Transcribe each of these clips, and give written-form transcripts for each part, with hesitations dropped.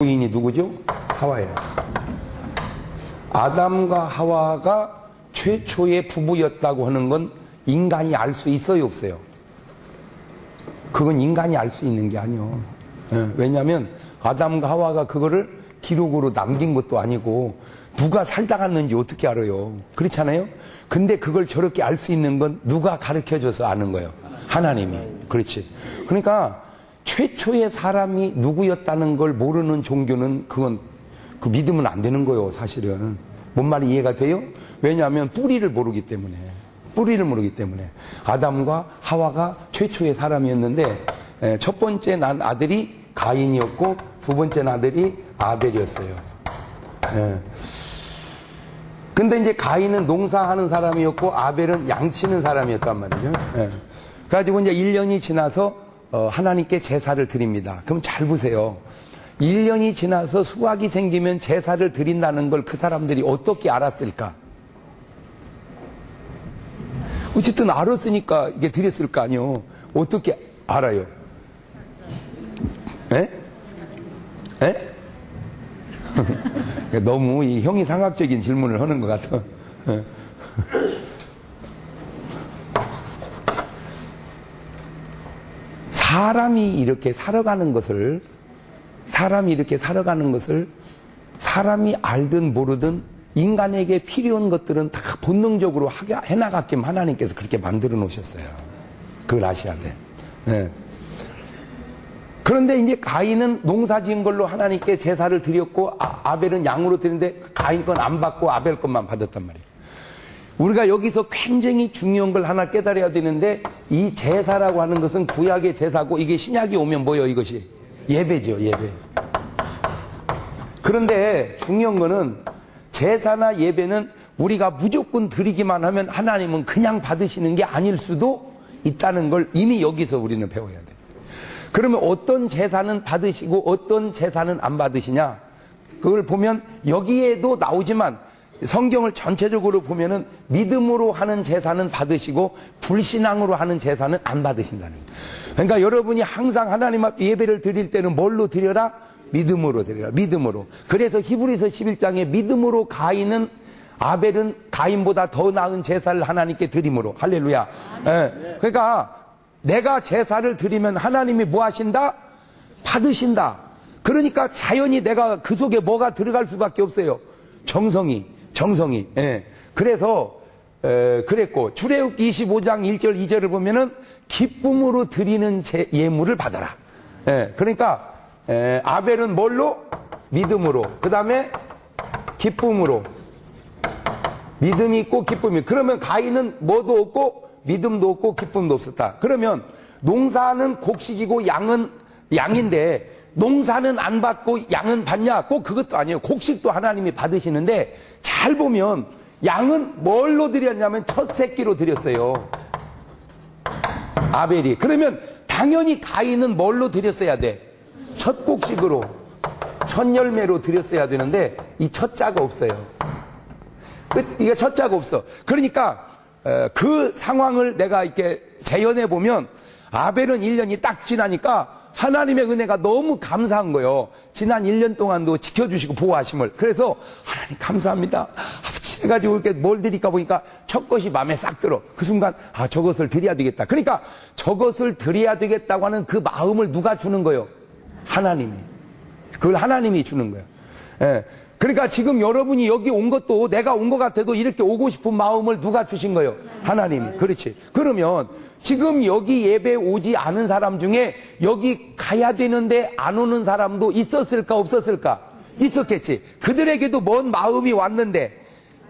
부인이 누구죠? 하와예요. 아담과 하와가 최초의 부부였다고 하는 건 인간이 알 수 있어요, 없어요? 그건 인간이 알 수 있는 게 아니에요. 왜냐하면 아담과 하와가 그거를 기록으로 남긴 것도 아니고 누가 살다 갔는지 어떻게 알아요? 그렇잖아요? 근데 그걸 저렇게 알 수 있는 건 누가 가르쳐줘서 아는 거예요? 하나님이. 그렇지. 그러니까 최초의 사람이 누구였다는 걸 모르는 종교는 그건 믿으면 안 되는 거예요, 사실은. 뭔 말이 이해가 돼요? 왜냐하면 뿌리를 모르기 때문에. 뿌리를 모르기 때문에. 아담과 하와가 최초의 사람이었는데 첫 번째 난 아들이 가인이었고 두 번째 아들이 아벨이었어요. 근데 이제 가인은 농사하는 사람이었고 아벨은 양치는 사람이었단 말이죠. 그래가지고 이제 1년이 지나서 하나님께 제사를 드립니다. 그럼 잘 보세요. 1년이 지나서 수확이 생기면 제사를 드린다는 걸 그 사람들이 어떻게 알았을까? 어쨌든 알았으니까 이게 드렸을 거 아니에요. 어떻게 알아요? 에? 에? 너무 이 형이상학적인 질문을 하는 것 같아. 사람이 이렇게 살아가는 것을 사람이 알든 모르든 인간에게 필요한 것들은 다 본능적으로 해나가게끔 하나님께서 그렇게 만들어 놓으셨어요. 그걸 아셔야 돼. 네. 그런데 이제 가인은 농사 지은 걸로 하나님께 제사를 드렸고 아벨은 양으로 드렸는데 가인 건 안 받고 아벨 것만 받았단 말이에요. 우리가 여기서 굉장히 중요한 걸 하나 깨달아야 되는데 이 제사라고 하는 것은 구약의 제사고 이게 신약이 오면 뭐예요, 이것이? 예배죠, 예배. 그런데 중요한 거는 제사나 예배는 우리가 무조건 드리기만 하면 하나님은 그냥 받으시는 게 아닐 수도 있다는 걸 이미 여기서 우리는 배워야 돼. 그러면 어떤 제사는 받으시고 어떤 제사는 안 받으시냐? 그걸 보면 여기에도 나오지만 성경을 전체적으로 보면은 믿음으로 하는 제사는 받으시고 불신앙으로 하는 제사는 안 받으신다는 거예요. 그러니까 여러분이 항상 하나님 앞 예배를 드릴 때는 뭘로 드려라? 믿음으로 드려라. 믿음으로. 그래서 히브리서 11장에 믿음으로 가인은 아벨은 가인보다 더 나은 제사를 하나님께 드림으로. 할렐루야. 예. 그러니까 내가 제사를 드리면 하나님이 뭐 하신다? 받으신다. 그러니까 자연히 내가 그 속에 뭐가 들어갈 수밖에 없어요. 정성이. 예. 그래서 그랬고 출애굽기 25장 1절 2절을 보면은 기쁨으로 드리는 예물을 받아라. 예. 그러니까 아벨은 뭘로? 믿음으로. 그 다음에 기쁨으로. 믿음이 있고 기쁨이. 그러면 가인은 뭐도 없고 믿음도 없고 기쁨도 없었다. 그러면 농사는 곡식이고 양은 양인데 농사는 안 받고 양은 받냐? 꼭 그것도 아니에요. 곡식도 하나님이 받으시는데 잘 보면 양은 뭘로 드렸냐면 첫 새끼로 드렸어요. 아벨이. 그러면 당연히 가인은 뭘로 드렸어야 돼? 첫 곡식으로, 첫 열매로 드렸어야 되는데 이 첫 자가 없어요. 이게 첫 자가 없어. 그러니까 그 상황을 내가 이렇게 재현해 보면 아벨은 1년이 딱 지나니까 하나님의 은혜가 너무 감사한 거예요. 지난 1년 동안도 지켜주시고 보호하심을. 그래서 하나님 감사합니다. 아버지 해가지고 이렇게 뭘 드릴까 보니까 첫 것이 마음에 싹 들어. 그 순간 저것을 드려야 되겠다. 그러니까 저것을 드려야 되겠다고 하는 그 마음을 누가 주는 거예요? 하나님이. 그걸 하나님이 주는 거예요. 예. 그러니까 지금 여러분이 여기 온 것도 내가 온 것 같아도 이렇게 오고 싶은 마음을 누가 주신 거예요? 하나님이. 그렇지. 그러면 지금 여기 예배 오지 않은 사람 중에 여기 가야 되는데 안 오는 사람도 있었을까 없었을까? 있었겠지. 그들에게도 뭔 마음이 왔는데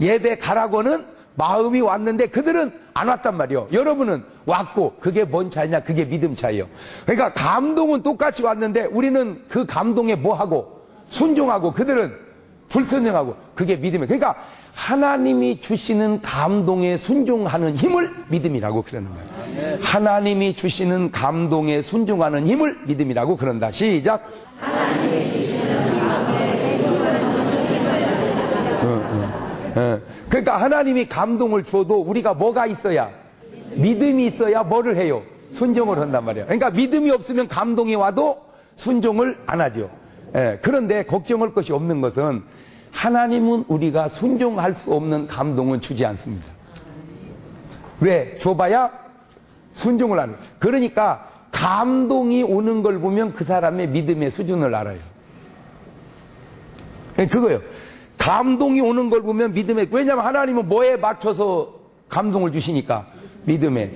예배 가라고는 마음이 왔는데 그들은 안 왔단 말이에요. 여러분은 왔고 그게 뭔 차이냐? 그게 믿음 차이에요. 그러니까 감동은 똑같이 왔는데 우리는 그 감동에 뭐하고? 순종하고 그들은 불순종하고 그게 믿음이에요. 그러니까 하나님이 주시는 감동에 순종하는 힘을 믿음이라고 그러는 거예요. 하나님이 주시는 감동에 순종하는 힘을 믿음이라고 그런다. 시작. 하나님이 주시는 감동에 순종하는 힘을. 그러니까 하나님이 감동을 줘도 우리가 뭐가 있어야? 믿음이 있어야 뭐를 해요? 순종을 한단 말이에요. 그러니까 믿음이 없으면 감동이 와도 순종을 안 하죠. 예, 그런데 걱정할 것이 없는 것은 하나님은 우리가 순종할 수 없는 감동은 주지 않습니다. 왜? 줘봐야 순종을 하는. 그러니까 감동이 오는 걸 보면 그 사람의 믿음의 수준을 알아요. 그거예요. 감동이 오는 걸 보면 믿음의, 왜냐하면 하나님은 뭐에 맞춰서 감동을 주시니까? 믿음에.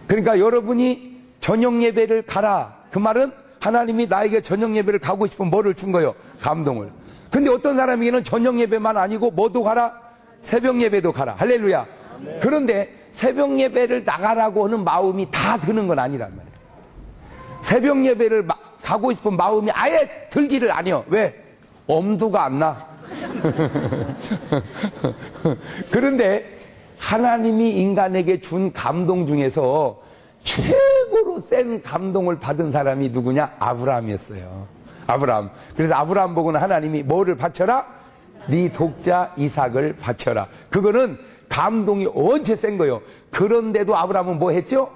그러니까 여러분이 저녁 예배를 가라. 그 말은 하나님이 나에게 저녁 예배를 가고 싶으면 뭐를 준 거예요? 감동을. 근데 어떤 사람에게는 저녁 예배만 아니고 뭐도 가라? 새벽 예배도 가라. 할렐루야. 네. 그런데 새벽 예배를 나가라고 하는 마음이 다 드는 건 아니란 말이에요. 새벽 예배를 가고 싶은 마음이 아예 들지를 않아요. 왜? 엄두가 안 나. 그런데 하나님이 인간에게 준 감동 중에서 최고로 센 감동을 받은 사람이 누구냐? 아브라함이었어요. 아브라함. 그래서 아브라함 보고는 하나님이 뭐를 바쳐라? 네 독자 이삭을 바쳐라. 그거는 감동이 언제 센 거예요. 그런데도 아브라함은 뭐 했죠?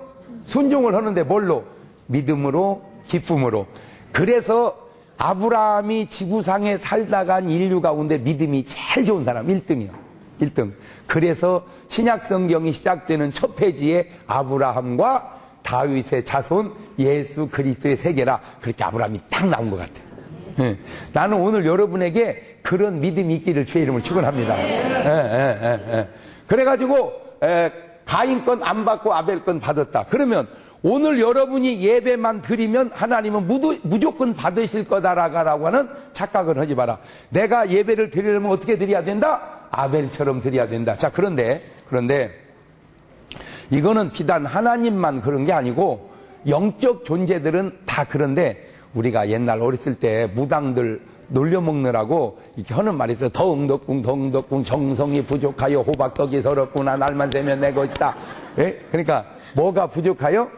순종을 하는데 뭘로? 믿음으로, 기쁨으로. 그래서 아브라함이 지구상에 살다 간 인류 가운데 믿음이 제일 좋은 사람 1등이요. 1등. 그래서 신약 성경이 시작되는 첫 페이지에 아브라함과 다윗의 자손 예수 그리스도의 세계라, 그렇게 아브라함이 딱 나온 것 같아요. 네. 나는 오늘 여러분에게 그런 믿음이 있기를 주의 이름으로 축원합니다. 그래가지고 가인 건 안 받고 아벨 건 받았다. 그러면 오늘 여러분이 예배만 드리면 하나님은 무조건 받으실 거다라고 하는 착각을 하지 마라. 내가 예배를 드리려면 어떻게 드려야 된다? 아벨처럼 드려야 된다. 자, 그런데 이거는 비단 하나님만 그런 게 아니고 영적 존재들은 다 그런데, 우리가 옛날 어렸을 때 무당들 놀려먹느라고 이렇게 하는 말이 있어요. 덩덕궁 정성이 부족하여 호박떡이 서럽구나. 날만 되면 내 것이다. 예? 그러니까 뭐가 부족하여?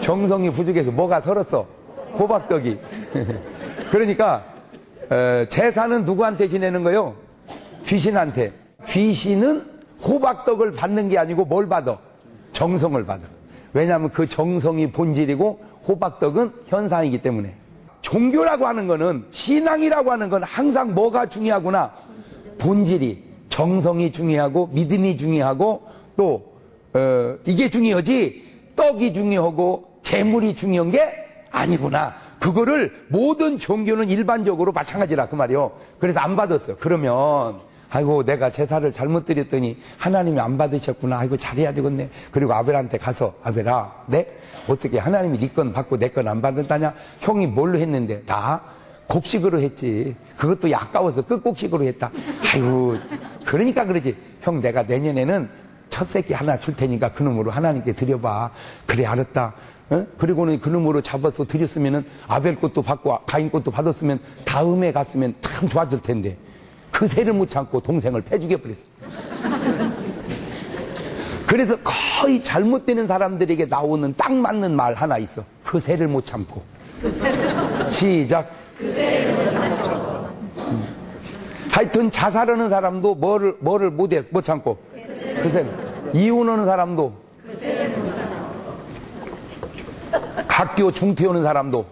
정성이 부족해서 뭐가 서렀어? 호박떡이. 그러니까 제사는 누구한테 지내는 거요? 귀신한테. 귀신은 호박떡을 받는 게 아니고 뭘 받아? 정성을 받아. 왜냐하면 그 정성이 본질이고 호박떡은 현상이기 때문에. 종교라고 하는 거는, 신앙이라고 하는 건 항상 뭐가 중요하구나? 본질이, 정성이 중요하고 믿음이 중요하고 또 이게 중요하지 떡이 중요하고 재물이 중요한 게 아니구나. 그거를 모든 종교는 일반적으로 마찬가지라 그 말이요. 그래서 안 받았어요. 그러면 아이고 내가 제사를 잘못 드렸더니 하나님이 안 받으셨구나. 아이고 잘해야 되겠네. 그리고 아벨한테 가서, 아벨아, 네? 어떻게 하나님이 네 건 받고 내 건 안 받았다냐? 형이 뭘로 했는데? 나 곡식으로 했지. 그것도 아까워서 끝곡식으로 했다. 아이고 그러니까 그러지. 형 내가 내년에는 첫 새끼 하나 줄 테니까 그놈으로 하나님께 드려봐. 그래 알았다. 어? 그리고는 그놈으로 잡아서 드렸으면은 아벨 것도 받고 가인 것도 받았으면 다음에 갔으면 참 좋아질 텐데. 그 새를 못 참고 동생을 패죽여 버렸어. 그래서 거의 잘못되는 사람들에게 나오는 딱 맞는 말 하나 있어. 그 새를 못 참고. 시작. 그 새를 못 참고. 하여튼 자살하는 사람도 뭐를 못 참고. 그 새를. 이혼하는 사람도. 그 새를 못 참고. 학교 중퇴하는 사람도.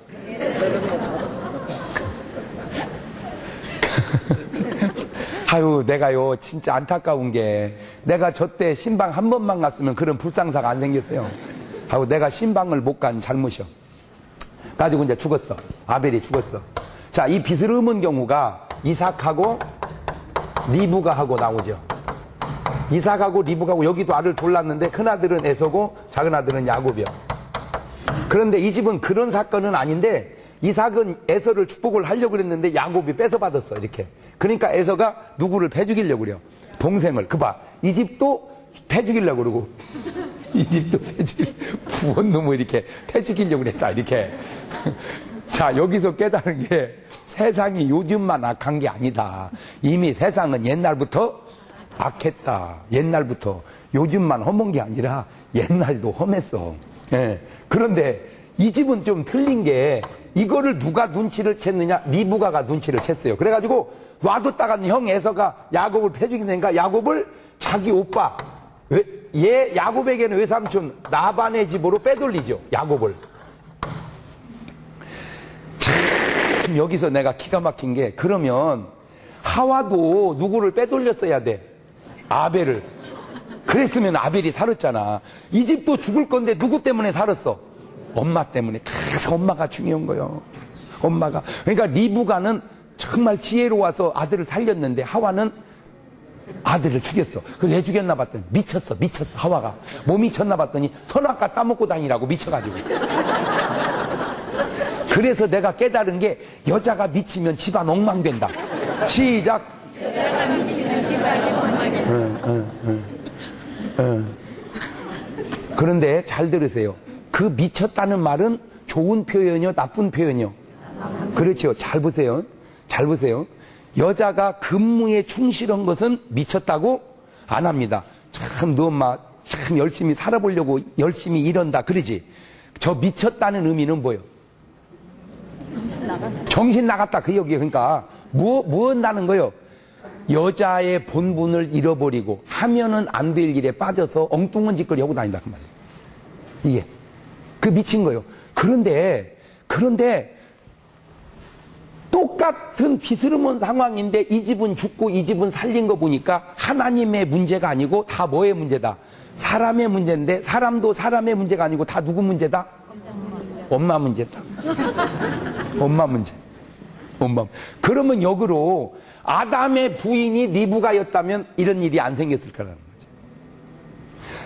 아유, 내가요, 진짜 안타까운 게, 내가 저때 신방 한 번만 갔으면 그런 불상사가 안 생겼어요. 아유, 내가 신방을 못 간 잘못이요. 가지고 이제 죽었어. 아벨이 죽었어. 자, 이 빚을 ը은 경우가 이삭하고 리브가하고 나오죠. 이삭하고 리브가하고 여기도 아들 둘 낳았는데 큰아들은 에서고 작은아들은 야곱이요. 그런데 이 집은 그런 사건은 아닌데, 이삭은 에서를 축복을 하려고 그랬는데 야곱이 뺏어받았어, 이렇게. 그러니까 에서가 누구를 패죽이려고 그래요? 동생을. 그 봐. 이 집도 패죽이려고 그러고, 이 집도 부원 놈을 이렇게 패죽이려고 그랬다, 이렇게. 자, 여기서 깨달은 게 세상이 요즘만 악한 게 아니다. 이미 세상은 옛날부터 악했다. 옛날부터. 요즘만 험한 게 아니라 옛날도 험했어. 예. 그런데 이 집은 좀 틀린 게, 이거를 누가 눈치를 챘느냐? 리브가가 눈치를 챘어요. 그래가지고 놔뒀다가 형 에서가 야곱을 패죽이니까 야곱을 자기 오빠, 얘 야곱에게는 외삼촌 나반의 집으로 빼돌리죠. 야곱을. 참 참 여기서 내가 기가 막힌 게, 그러면 하와도 누구를 빼돌렸어야 돼? 아벨을. 그랬으면 아벨이 살았잖아. 이 집도 죽을 건데 누구 때문에 살았어? 엄마 때문에. 그래서 엄마가 중요한 거예요. 엄마가. 그러니까 리브가는 정말 지혜로워서 아들을 살렸는데 하와는 아들을 죽였어. 그 왜 죽였나 봤더니 미쳤어. 하와가. 뭐 미쳤나 봤더니 선악과 따먹고 다니라고 미쳐가지고. 그래서 내가 깨달은 게, 여자가 미치면 집안 엉망된다. 시작. 여자가 미치면 집안이 엉망된다. 그런데 잘 들으세요. 그 미쳤다는 말은 좋은 표현이요, 나쁜 표현이요? 그렇죠. 잘 보세요. 여자가 근무에 충실한 것은 미쳤다고 안 합니다. 참, 너 엄마 참 열심히 살아보려고 열심히 일한다 그러지. 저 미쳤다는 의미는 뭐예요? 정신 나갔다 그 얘기예요. 그러니까 뭐 한다는 거예요? 여자의 본분을 잃어버리고 하면은 안 될 일에 빠져서 엉뚱한 짓거리 하고 다닌다 그 말이에요. 이게 그 미친 거예요. 그런데 똑같은 비스름한 상황인데 이 집은 죽고 이 집은 살린 거 보니까 하나님의 문제가 아니고 다 뭐의 문제다? 사람의 문제인데, 사람도 사람의 문제가 아니고 다 누구 문제다? 엄마 문제다. 엄마 문제. 그러면 역으로 아담의 부인이 리브가였다면 이런 일이 안 생겼을 거라는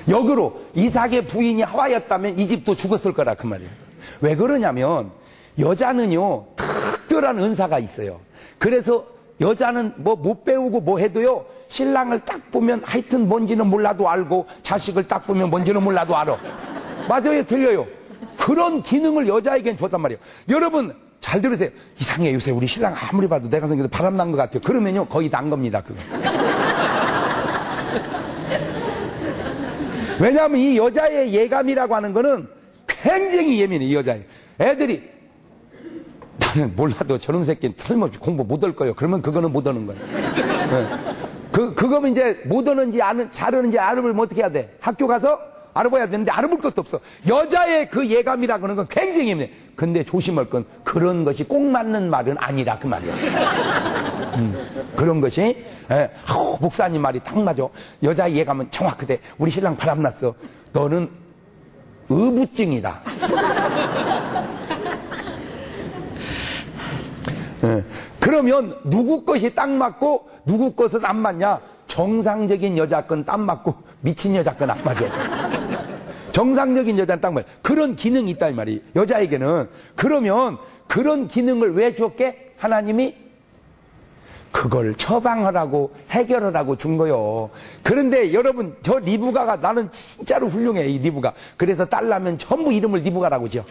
거죠. 역으로 이삭의 부인이 하와였다면 이 집도 죽었을 거라 그 말이에요. 왜 그러냐면 여자는요 특별한 은사가 있어요. 그래서 여자는 뭐 못 배우고 뭐 해도요, 신랑을 딱 보면 하여튼 뭔지는 몰라도 알고, 자식을 딱 보면 뭔지는 몰라도 알아. 맞아요, 틀려요? 그런 기능을 여자에겐 줬단 말이에요. 여러분 잘 들으세요. 이상해, 요새 우리 신랑 아무리 봐도 내가 생겨도 바람난 것 같아요. 그러면요 거의 난 겁니다 그거. 왜냐하면 이 여자의 예감이라고 하는 거는 굉장히 예민해. 이 여자애 애들이 나는 몰라도 저런 새끼는 틀림없이 공부 못 할 거예요. 그러면 그거는 못 하는 거예요. 네. 그거면 이제 못 하는지 잘하는지 알아보면 어떻게 해야 돼? 학교 가서 알아봐야 되는데 알아볼 것도 없어. 여자의 그 예감이라고 하는 건 굉장히 예민해. 근데 조심할 건 그런 것이 꼭 맞는 말은 아니라 그 말이야. 그런 것이 목사님 말이 딱 맞아. 여자의 예감은 정확하대. 우리 신랑 바람났어. 너는 의부증이다. 그러면 누구 것이 딱 맞고 누구 것은 안 맞냐? 정상적인 여자 건 딱 맞고 미친 여자 건 안 맞아. 정상적인 여자는 딱 맞아. 그런 기능이 있다 이 말이 여자에게는. 그러면 그런 기능을 왜 줬게? 하나님이 그걸 처방하라고 해결하라고 준 거요. 그런데 여러분 저 리브가가 나는 진짜로 훌륭해. 이 리브가. 그래서 딸 나면 전부 이름을 리브가라고 지어.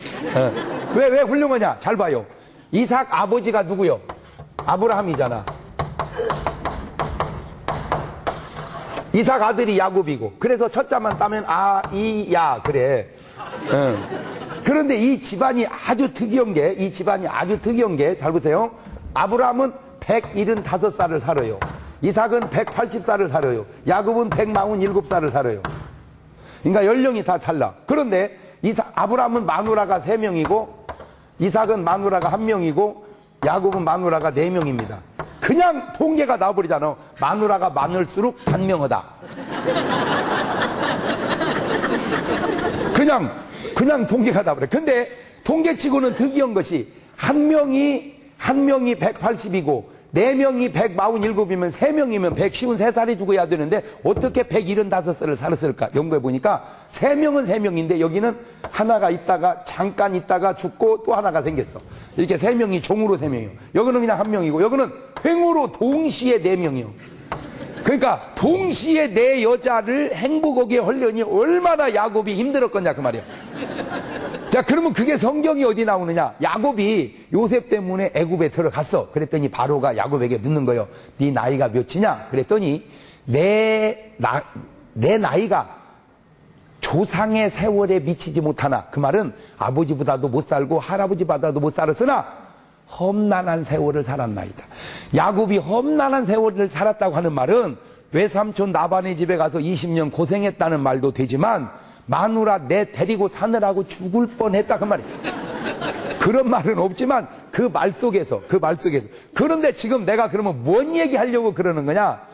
왜 훌륭하냐? 잘 봐요. 이삭 아버지가 누구요? 아브라함이잖아. 이삭 아들이 야곱이고, 그래서 첫자만 따면 야 그래. 그런데 이 집안이 아주 특이한 게 잘 보세요. 아브라함은 175살을 살아요. 이삭은 180살을 살아요. 야곱은 147살을 살아요. 그러니까 연령이 다 달라. 그런데 아브라함은 마누라가 3명이고 이삭은 마누라가 1명이고 야곱은 마누라가 4명입니다. 그냥 통계가 나와버리잖아. 마누라가 많을수록 단명하다. 그냥 통계가 나와버려. 근데 통계치고는 특이한 것이 한 명이 180이고 4명이 147이면 3명이면 153살이 죽어야 되는데 어떻게 175살을 살았을까? 연구해보니까 3명은 3명인데 여기는 하나가 있다가 잠깐 있다가 죽고 또 하나가 생겼어. 이렇게 3명이 종으로 3명이요. 여기는 그냥 1명이고 여기는 횡으로 동시에 4명이요. 그러니까 동시에 4 여자를 행복하게 하려니 얼마나 야곱이 힘들었겠냐 그 말이야. 자, 그러면 그게 성경이 어디 나오느냐? 야곱이 요셉 때문에 애굽에 들어갔어. 그랬더니 바로가 야곱에게 묻는 거예요. 네 나이가 몇이냐? 그랬더니 내 나이가 조상의 세월에 미치지 못하나. 그 말은 아버지보다도 못 살고 할아버지보다도 못 살았으나 험난한 세월을 살았나이다. 야곱이 험난한 세월을 살았다고 하는 말은 외삼촌 나반의 집에 가서 20년 고생했다는 말도 되지만 마누라 내 데리고 사느라고 죽을 뻔했다 그 말이야. 그런 말은 없지만 그 말 속에서. 그런데 지금 내가 그러면 뭔 얘기 하려고 그러는 거냐?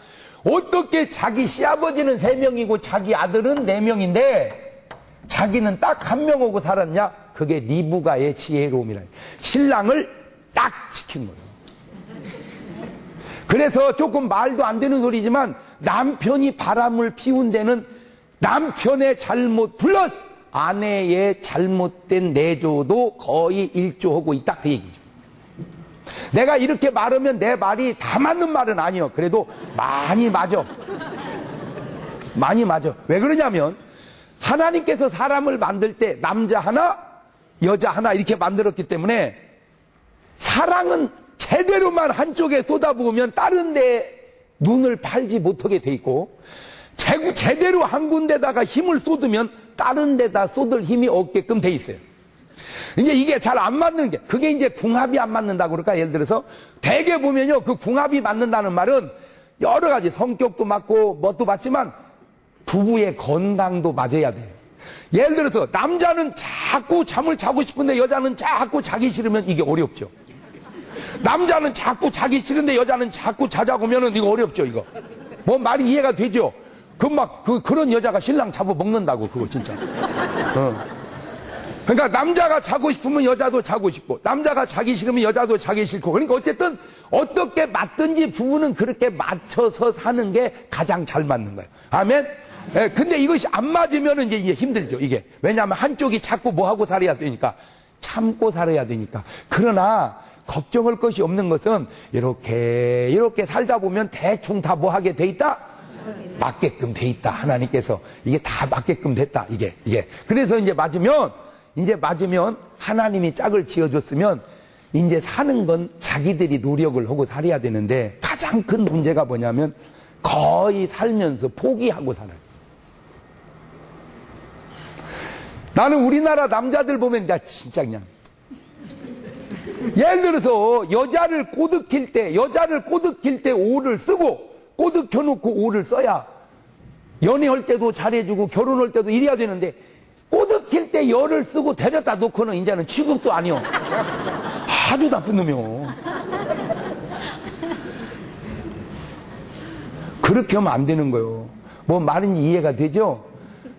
어떻게 자기 시아버지는 3명이고 자기 아들은 4명인데 자기는 딱 1명 오고 살았냐? 그게 리브가의 지혜로움이라. 신랑을 딱 지킨 거예요. 그래서 조금 말도 안 되는 소리지만 남편이 바람을 피운 데는 남편의 잘못 플러스 아내의 잘못된 내조도 거의 일조하고 있다 그 얘기죠. 내가 이렇게 말하면 내 말이 다 맞는 말은 아니요. 그래도 많이 맞아. 많이 맞아. 왜 그러냐면 하나님께서 사람을 만들 때 남자 하나 여자 하나 이렇게 만들었기 때문에 사랑은 제대로만 한쪽에 쏟아부으면 다른 데 눈을 팔지 못하게 돼 있고 제대로 한 군데다가 힘을 쏟으면 다른 데다 쏟을 힘이 없게끔 돼 있어요. 이제 이게 잘 안 맞는 게 그게 이제 궁합이 안 맞는다고 그럴까? 예를 들어서 대개 보면요 그 궁합이 맞는다는 말은 여러 가지 성격도 맞고 뭣도 맞지만 부부의 건강도 맞아야 돼요. 예를 들어서 남자는 자꾸 잠을 자고 싶은데 여자는 자꾸 자기 싫으면 이게 어렵죠. 남자는 자꾸 자기 싫은데 여자는 자꾸 자자고 하면은 이거 어렵죠, 이거. 뭐 말이 이해가 되죠? 그런 여자가 신랑 잡아먹는다고, 그거 진짜. 그러니까 남자가 자고 싶으면 여자도 자고 싶고, 남자가 자기 싫으면 여자도 자기 싫고, 그러니까 어쨌든 어떻게 맞든지 부부는 그렇게 맞춰서 사는 게 가장 잘 맞는 거예요. 아멘? 예, 근데 이것이 안 맞으면은 이제 힘들죠, 이게. 왜냐하면 한쪽이 자꾸 뭐 하고 살아야 되니까. 참고 살아야 되니까. 그러나, 걱정할 것이 없는 것은 이렇게 살다 보면 대충 다 뭐 하게 돼 있다? 맞게끔 돼 있다. 하나님께서 이게 다 맞게끔 됐다. 이게. 그래서 이제 맞으면 하나님이 짝을 지어줬으면 이제 사는 건 자기들이 노력을 하고 살아야 되는데 가장 큰 문제가 뭐냐면 거의 살면서 포기하고 살아요. 나는 우리나라 남자들 보면 나 진짜 그냥 예를 들어서 여자를 꼬드킬 때 오를 쓰고 꼬드켜놓고 오를 써야 연애할 때도 잘해주고 결혼할 때도 이래야 되는데 꼬드킬 때 열을 쓰고 데려다 놓고는 이제는 취급도 아니요. 아주 나쁜 놈이요. 그렇게 하면 안 되는 거요. 뭐 말인지 이해가 되죠?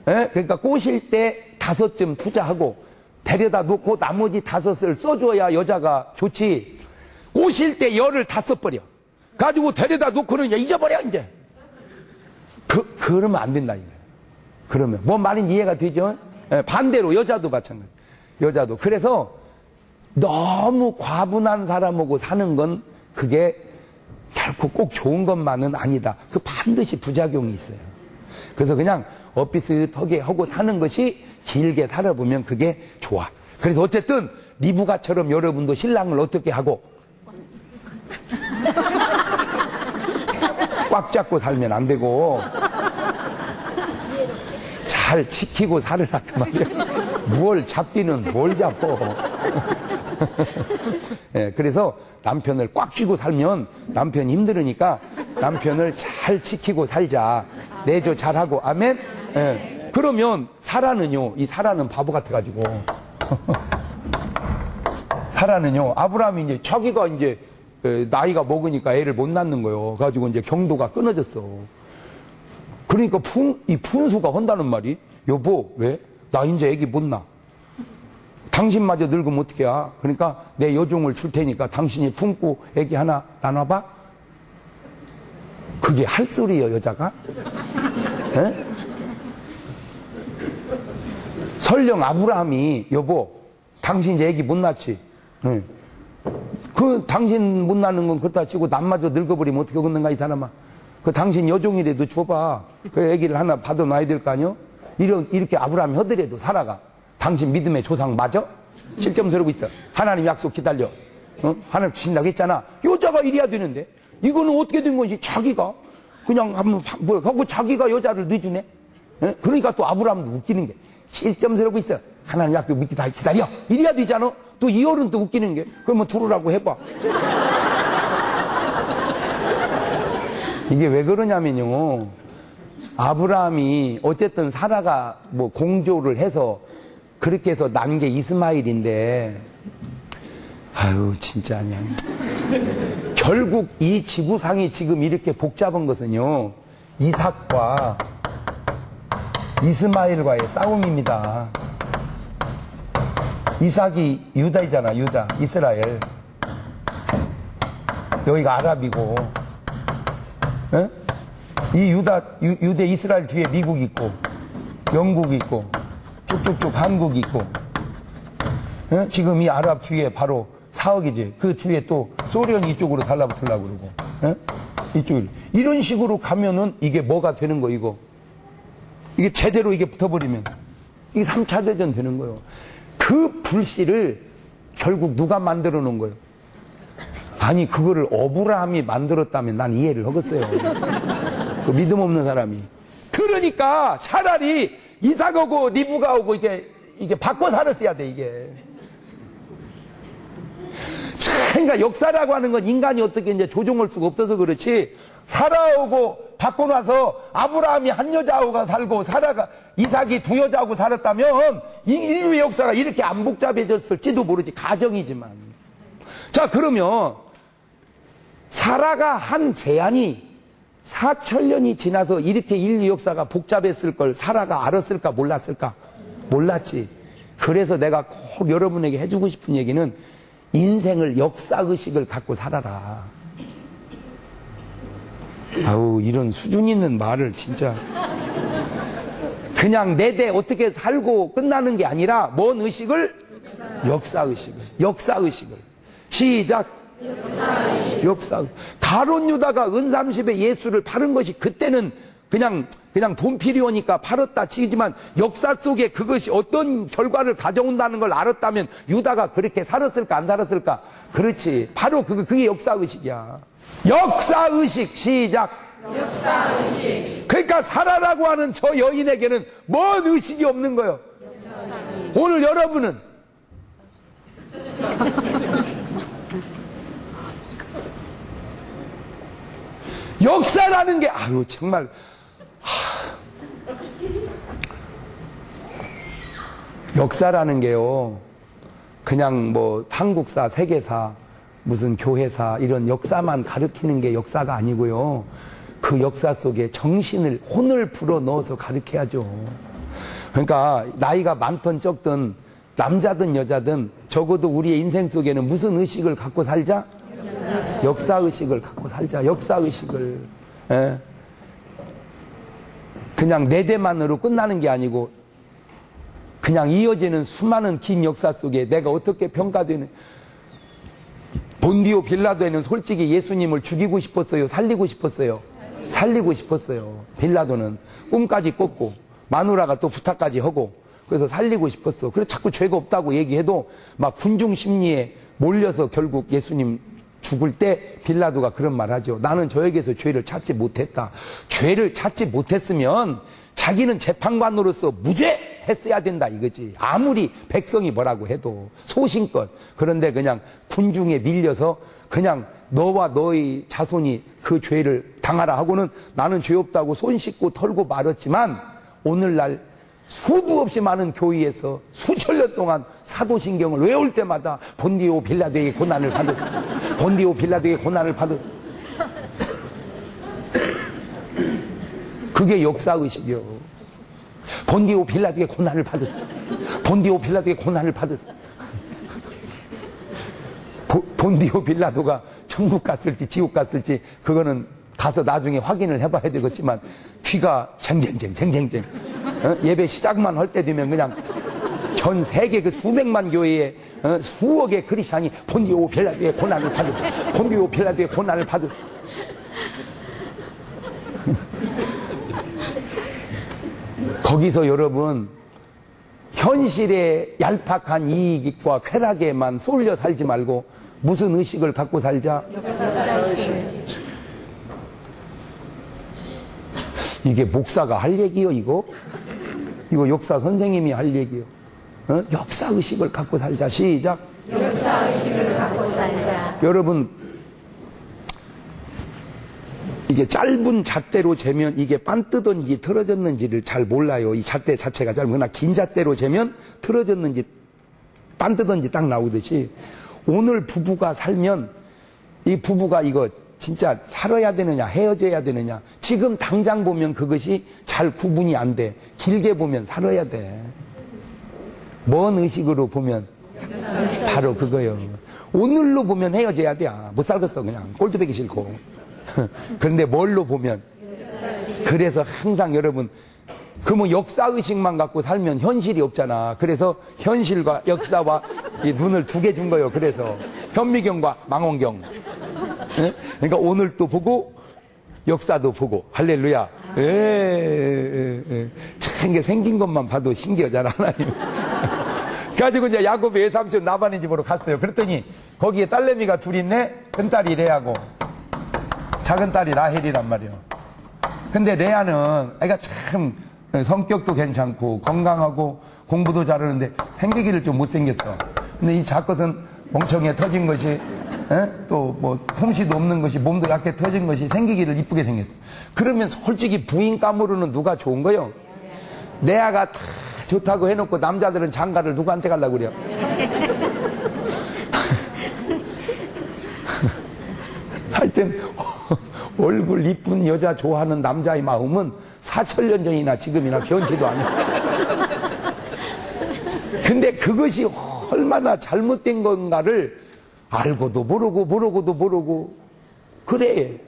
예? 그러니까 꼬실 때 5점 투자하고 데려다 놓고 나머지 5을 써줘야 여자가 좋지. 꼬실 때 열을 다 써버려. 가지고 데려다 놓고는 이제 잊어버려, 이제. 그러면 안 된다, 이거예요. 그러면. 뭔 말인지 이해가 되죠? 예, 반대로 여자도 마찬가지. 여자도. 그래서 너무 과분한 사람하고 사는 건 그게 결코 꼭 좋은 것만은 아니다. 그 반드시 부작용이 있어요. 그래서 그냥 엇비슷하게 하고 사는 것이 길게 살아보면 그게 좋아. 그래서 어쨌든 리브가처럼 여러분도 신랑을 어떻게 하고 꽉 잡고 살면 안 되고 잘 지키고 살으라 그 말이에요. 뭘 잡기는 뭘 잡고. 예, 그래서 남편을 꽉 쥐고 살면 남편이 힘들으니까 남편을 잘 지키고 살자. 내조 잘하고. 아멘? 예. 그러면 사라는요, 이 사라는 바보 같아가지고. 사라는요, 아브라함이 이제 자기가 이제 나이가 먹으니까 애를 못 낳는 거예요. 그래가지고 이제 경도가 끊어졌어. 그러니까 이 푼수가 한다는 말이, 여보, 왜? 나 이제 애기 못 낳아. 당신마저 늙으면 어떻게 해? 그러니까 내 여종을 줄 테니까 당신이 품고 애기 하나 나눠봐? 그게 할 소리예요, 여자가? 에? 설령 아브라함이, 여보, 당신 이제 애기 못 낳지? 네. 그 당신 못 낳는 건 그렇다 치고 남마저 늙어버리면 어떻게 걷는가, 이 사람아? 그 당신 여종이라도 줘봐. 그 애기를 하나 받아놔야 될 거 아니요? 이렇게 아브라함이 하더라도 사라가 당신 믿음의 조상 맞아? 실점스러고 있어. 하나님 약속 기다려. 하나님 주신다고 했잖아. 여자가 이래야 되는데 이거는 어떻게 된 건지 자기가 그냥 한번 뭐 하고 자기가 여자를 늦으네. 그러니까 또 아브라함도 웃기는 게 실점스러고 있어. 하나님 약속 믿기 다 기다려. 이래야 되잖아. 또 이월은 또 웃기는 게 그러면 들으라고 해봐. 이게 왜 그러냐면요. 아브라함이 어쨌든 사라가 뭐 공조를 해서 그렇게 해서 난 게 이스마일인데 아유, 진짜 아니야. 결국 이 지구상이 지금 이렇게 복잡한 것은요, 이삭과 이스마엘과의 싸움입니다. 이삭이 유다이잖아, 유다, 이스라엘. 여기가 아랍이고, 에? 이 유대 이스라엘 뒤에 미국 있고, 영국 있고, 쭉쭉쭉 한국 있고, 에? 지금 이 아랍 뒤에 바로 사억이지. 그 뒤에 또 소련이 이쪽으로 달라붙으려고 그러고, 에? 이쪽으로. 이런 식으로 가면은 이게 뭐가 되는 거, 이거. 이게 제대로 이게 붙어버리면, 이게 3차 대전 되는 거예요. 그 불씨를 결국 누가 만들어 놓은 거예요? 아니, 그거를 어브라함이 만들었다면 난 이해를 하겠어요. 그 믿음 없는 사람이. 그러니까 차라리 이삭하고 리브가하고 이게 바꿔 살았어야 돼, 이게. 그러니까 역사라고 하는 건 인간이 어떻게 이제 조종할 수가 없어서 그렇지, 사라하고 바꿔놔서 아브라함이 한 여자하고 살고 이삭이 두 여자하고 살았다면 이 인류의 역사가 이렇게 안 복잡해졌을지도 모르지. 가정이지만. 자, 그러면 사라가 한 제안이 4,000년이 지나서 이렇게 인류 역사가 복잡했을 걸 사라가 알았을까 몰랐을까? 몰랐지. 그래서 내가 꼭 여러분에게 해주고 싶은 얘기는 인생을 역사의식을 갖고 살아라. 아우, 이런 수준 있는 말을 진짜. 그냥 내대 어떻게 살고 끝나는 게 아니라 뭔 의식을? 역사의식을. 역사의식을. 시작. 역사의식. 가룟 유다가 은삼십에 예수를 팔은 것이 그때는 그냥 돈 필요하니까 팔았다 치지만 역사 속에 그것이 어떤 결과를 가져온다는 걸 알았다면 유다가 그렇게 살았을까 안 살았을까? 그렇지. 바로 그게 역사의식이야. 역사의식. 시작. 역사의식. 그러니까 사라라고 하는 저 여인에게는 뭔 의식이 없는 거예요. 역사의식. 오늘 여러분은 역사라는 게 아유 정말 역사라는 게요 그냥 뭐 한국사, 세계사, 무슨 교회사 이런 역사만 가르치는 게 역사가 아니고요. 그 역사 속에 정신을 혼을 불어 넣어서 가르쳐야죠. 그러니까 나이가 많든 적든 남자든 여자든 적어도 우리의 인생 속에는 무슨 의식을 갖고 살자? 역사의식을 갖고 살자. 역사의식을. 예. 그냥 내 대만으로 끝나는 게 아니고 그냥 이어지는 수많은 긴 역사 속에 내가 어떻게 평가되는. 본디오 빌라도에는 솔직히 예수님을 죽이고 싶었어요? 살리고 싶었어요? 살리고 싶었어요. 빌라도는 꿈까지 꿨고 마누라가 또 부탁까지 하고 그래서 살리고 싶었어. 그래서 자꾸 죄가 없다고 얘기해도 막 군중 심리에 몰려서 결국 예수님 죽을 때 빌라도가 그런 말 하죠. 나는 저에게서 죄를 찾지 못했다. 죄를 찾지 못했으면 자기는 재판관으로서 무죄 했어야 된다 이거지. 아무리 백성이 뭐라고 해도 소신껏. 그런데 그냥 군중에 밀려서 그냥 너와 너의 자손이 그 죄를 당하라 하고는 나는 죄 없다고 손 씻고 털고 말았지만 오늘날 수도 없이 많은 교회에서 수천 년 동안 사도신경을 외울 때마다 본디오 빌라도의 고난을 받았어. 본디오 빌라도의 고난을 받았어. 그게 역사의식이요. 본디오 빌라도의 고난을 받았어. 본디오 빌라도의 고난을 받았어. 본디오 빌라도가 천국 갔을지 지옥 갔을지 그거는 가서 나중에 확인을 해봐야 되겠지만 귀가 쟁쟁쟁 예배 시작만 할 때 되면 그냥 전 세계 그 수백만 교회에 수억의 크리스찬이 본디오 빌라도의 고난을 받았어. 본디오 빌라도의 고난을 받았어. 거기서 여러분 현실의 얄팍한 이익과 쾌락에만 쏠려 살지 말고 무슨 의식을 갖고 살자? 이게 목사가 할 얘기요 이거? 이거 역사 선생님이 할 얘기요. 역사의식을 갖고 살자. 시작. 역사의식을 갖고 살자. 여러분 이게 짧은 잣대로 재면 이게 빤 뜨던지 틀어졌는지를 잘 몰라요. 이 잣대 자체가 짧은 그러나 긴 잣대로 재면 틀어졌는지 빤 뜨던지 딱 나오듯이 오늘 부부가 살면 이 부부가 이거 진짜 살아야 되느냐 헤어져야 되느냐 지금 당장 보면 그것이 잘 구분이 안 돼. 길게 보면 살아야 돼. 뭔 의식으로 보면 바로 그거요. 오늘로 보면 헤어져야 돼. 못 살겠어 그냥 꼴도 보기 싫고. 그런데 뭘로 보면 그래서 항상 여러분 그러면 역사의식만 갖고 살면 현실이 없잖아. 그래서 현실과 역사와 이 눈을 두 개 준 거예요. 그래서 현미경과 망원경. 그러니까 오늘도 보고 역사도 보고 할렐루야. 참 이게 생긴 것만 봐도 신기하잖아 하나님. 그래가지고 이제 야곱의 외삼촌 라반의 집으로 갔어요. 그랬더니 거기에 딸내미가 둘 있네. 큰딸이 레아고 작은 딸이 라헬이란 말이에요. 근데 레아는 애가 참 성격도 괜찮고 건강하고 공부도 잘하는데 생기기를 좀 못생겼어. 근데 이 작것은 멍청이에 터진 것이 또 뭐 솜씨도 없는 것이 몸도 약해 터진 것이 생기기를 이쁘게 생겼어. 그러면 솔직히 부인 감으로는 누가 좋은 거요? 레아가 다 좋다고 해놓고 남자들은 장가를 누구한테 가려고 그래요? 하여튼 얼굴 이쁜 여자 좋아하는 남자의 마음은 4,000년 전이나 지금이나 변치도 않아요. 근데 그것이 얼마나 잘못된 건가를 알고도 모르고 그래.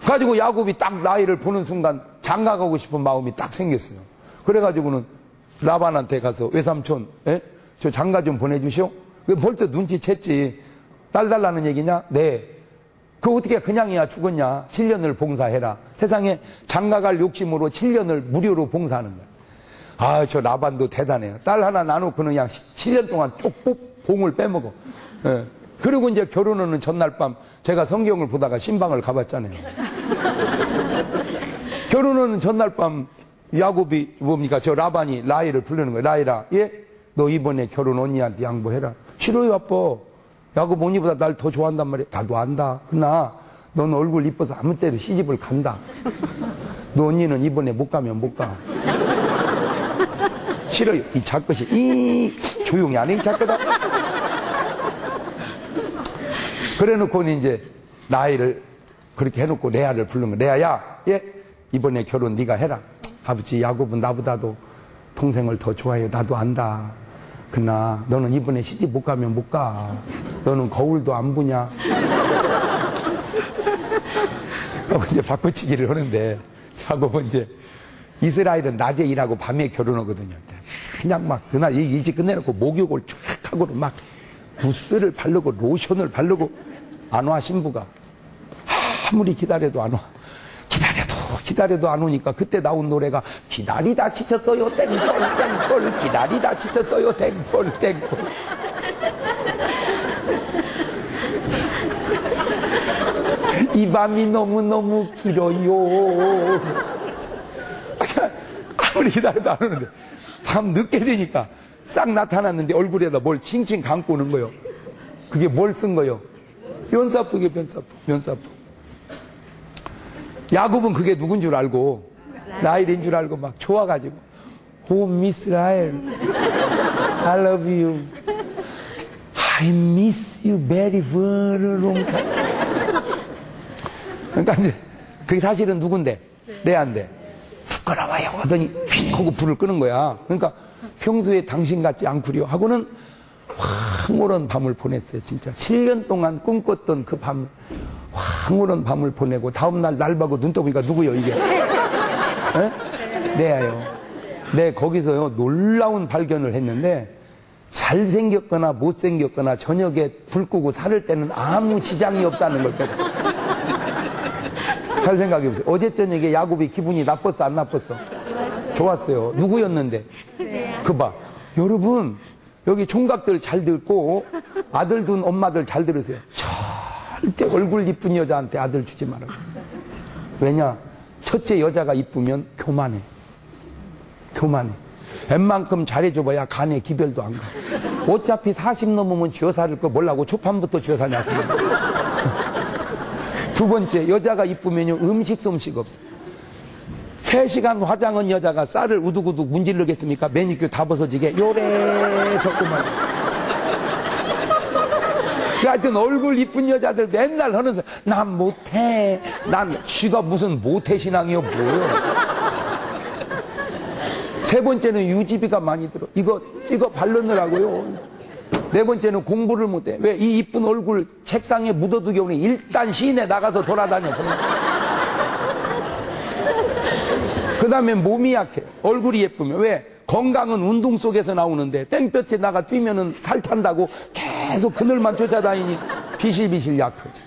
가지고 야곱이 딱 라헬을 보는 순간 장가 가고 싶은 마음이 딱 생겼어요. 그래가지고는 라반한테 가서 외삼촌 저 장가 좀 보내주시오. 벌써 눈치챘지. 딸 달라는 얘기냐? 네. 그거 어떻게 그냥이야 죽었냐? 7년을 봉사해라. 세상에 장가갈 욕심으로 7년을 무료로 봉사하는 거야. 아, 저 라반도 대단해요. 딸 하나 나놓고는 그냥 7년 동안 쪽복 봉을 빼먹어. 예. 그리고 이제 결혼하는 전날 밤 제가 성경을 보다가 신방을 가봤잖아요. 결혼하는 전날 밤 야곱이 뭡니까? 저 라반이 라헬을 부르는 거예요. 라헬아, 예? 너 이번에 결혼 언니한테 양보해라. 싫어요, 아빠. 야곱 언니보다 날 더 좋아한단 말이야. 나도 안다. 그러나 넌 얼굴 이뻐서 아무 때도 시집을 간다. 너 언니는 이번에 못 가면 못 가. 싫어요. 이 작것이 조용히 안 해, 이 작거다. 그래 놓고는 이제 라헬을 그렇게 해놓고 레아를 부르는 거야. 레아야, 예? 이번에 결혼 네가 해라. 아버지, 야곱은 나보다도 동생을 더 좋아해요. 나도 안다. 그러나 너는 이번에 시집 못 가면 못 가. 너는 거울도 안 보냐. 하고 이제 바꿔치기를 하는데 야곱은 이제 이스라엘은 낮에 일하고 밤에 결혼하거든요. 그냥 막 그날 일찍 끝내놓고 목욕을 쫙 하고 막 무스를 바르고 로션을 바르고 안 와. 신부가 아무리 기다려도 안 와. 기다려도 안 오니까 그때 나온 노래가 기다리다 지쳤어요 땡벌 땡벌 기다리다 지쳤어요 땡벌 땡벌. 이 밤이 너무너무 길어요. 아무리 기다려도 안 오는데 밤 늦게 되니까 싹 나타났는데 얼굴에다 뭘 칭칭 감고 오는 거요. 그게 뭘 쓴 거요? 면사포게 면사포. 야곱은 그게 누군 줄 알고 라헬인 줄 알고 막 좋아가지고 오 미스 라헬 I love you I miss you very long time. 그러니까 이제 그게 사실은 누군데? 레아인데 부끄러워요 하더니 휙 하고 불을 끄는 거야. 그러니까 평소에 당신 같지 않구려 하고는 황홀한 밤을 보냈어요. 진짜 7년 동안 꿈꿨던 그 밤 황홀한 밤을 보내고 다음날 날 보고 눈 떠보니까 누구요 이게? 레아요. 네, 거기서요 놀라운 발견을 했는데 잘생겼거나 못생겼거나 저녁에 불 끄고 살을 때는 아무 지장이 없다는 걸 제가 잘 생각해보세요. 어제 저녁에 야곱이 기분이 나빴어 안 나빴어? 좋았어요. 누구였는데? 그 봐. 여러분 여기 총각들 잘 듣고 아들 둔 엄마들 잘 들으세요. 절대 얼굴 이쁜 여자한테 아들 주지 말아요. 왜냐? 첫째 여자가 이쁘면 교만해. 웬만큼 잘해줘봐야 간에 기별도 안 가. 어차피 40 넘으면 쥐어 살을 거 몰라고 초판부터 쥐어 사냐고. 두 번째, 여자가 이쁘면요 음식 솜씨가 없어. 3시간 화장한 여자가 쌀을 우두구둑 문질르겠습니까? 매니큐어 다 벗어지게 요래 적구만. 하여튼 얼굴 이쁜 여자들 맨날 하는 소리, 난 못해. 난 쥐가 무슨 못해 신앙이요, 뭐요. 세 번째는 유지비가 많이 들어. 이거 찍어 바르느라고요. 네 번째는 공부를 못해. 왜? 이 이쁜 얼굴 책상에 묻어두기 오니 일단 시내 나가서 돌아다녀. 그 다음에 몸이 약해. 얼굴이 예쁘면. 왜? 건강은 운동 속에서 나오는데 땡볕에 나가 뛰면은 살 탄다고 계속 그늘만 쫓아다니니 비실비실 약하지.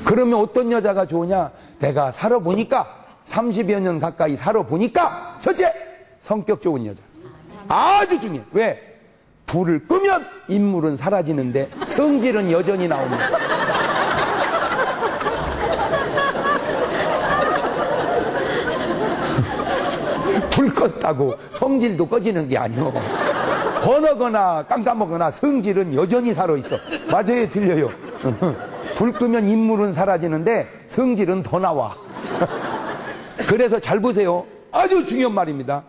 그러면 어떤 여자가 좋으냐? 내가 살아보니까 30여 년 가까이 살아보니까 첫째, 성격 좋은 여자. 아주 중요해. 왜? 불을 끄면 인물은 사라지는데 성질은 여전히 나옵니다. 불 껐다고 성질도 꺼지는 게 아니오. 번하거나 깜깜하거나 성질은 여전히 살아있어. 맞아요, 틀려요. 불 끄면 인물은 사라지는데 성질은 더 나와. 그래서 잘 보세요. 아주 중요한 말입니다.